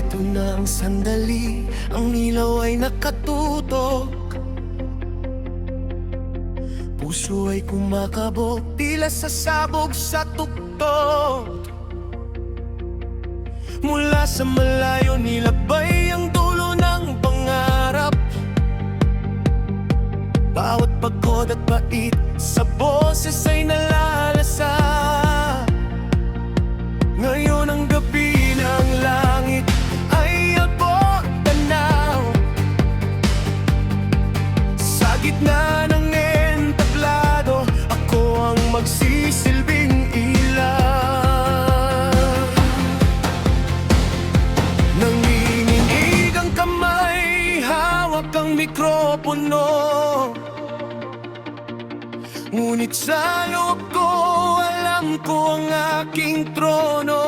Ito na ang sandali, ang ilaw ay nakatutok. Puso ay kumakabog, tila sasabog sa tuktok. Mula sa malayo nilabay ang dulo ng pangarap. Bawat pagod at bait sa boses ay nalalasa. Ngayon ang gabi ng langit ay abot tanaw. Sa gitna ng entablado, ako ang magsisilbing ilaw. Nanginginig ang kamay, hawak ang mikropono. Ngunit sa loob ko, alam ko ang aking trono.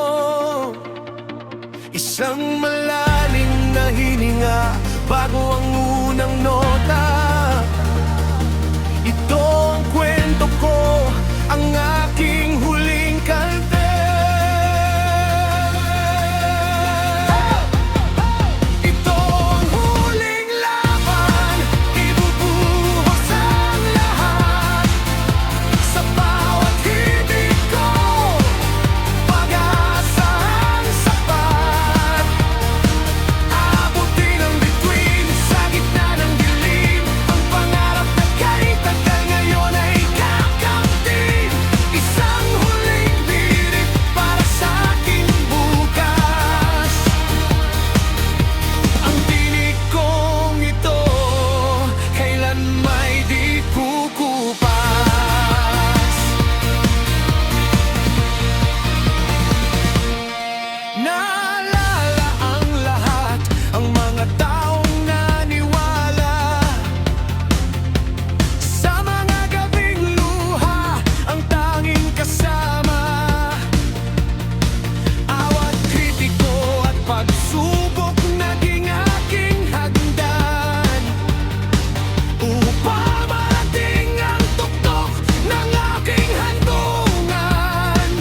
Isang malalim na hininga bago ang unang nota. Ito ang kwento ko, ang aking huling kalpe. Ito ang huling laban, ibubuhos ang lahat. Sa bawat hitik ko, pag-asa ang sapat. Aabutin ang bituin sa gitna ng dilim. Ang pangarap na kahit tagal ngayon ay kakamtin. Isang huling birit para sa aking bukas. Ang tinig kong ito, kailan may di kukupas. Naalala ang lahat, ang mga taong naniwala. Sa mga gabing luha, ang tanging kasama. Awat kritiko at pagsubok naging aking hagdan. Upang marating ang tuktok ng aking handungan.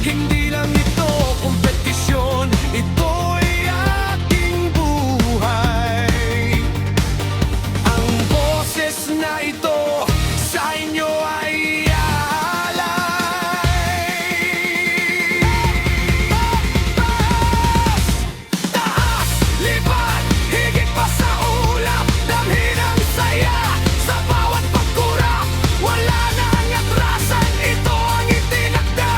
Hindi lang ito kompetisyon, ito'y aking buhay. Ang boses na ito sa inyo ay aalay. Taas, lipat, higit pa sa ulap. Damhin ang saya sa bawat pagkurap. Wala nang atrasan, ito ang itinakda.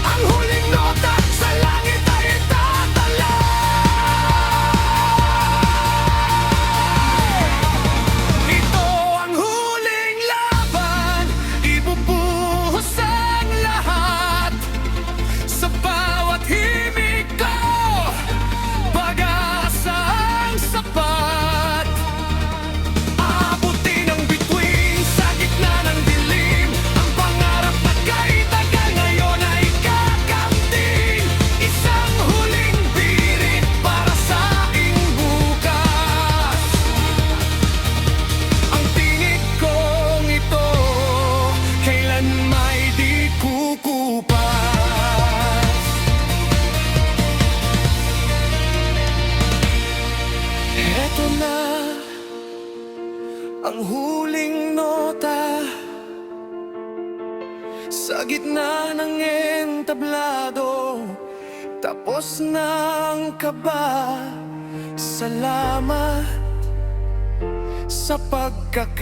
Ang huling nota sa langit ay itatala. Ito ang huling laban, ibubuhos ang lahat. Sa bawat himig ko, pag-asa ang sapat. Aabutin ang bituin sa gitna ng dilim. Ang pangarap na kahit tagal ngayon ay kakamtin. Isang huling birit para sa aking bukas. Ang tinig kong ito, kailan may di kukupas. Eto na ang huling nota. Sa gitna ng entablado, tapos na ang kaba. Salamat sa pagkakataon.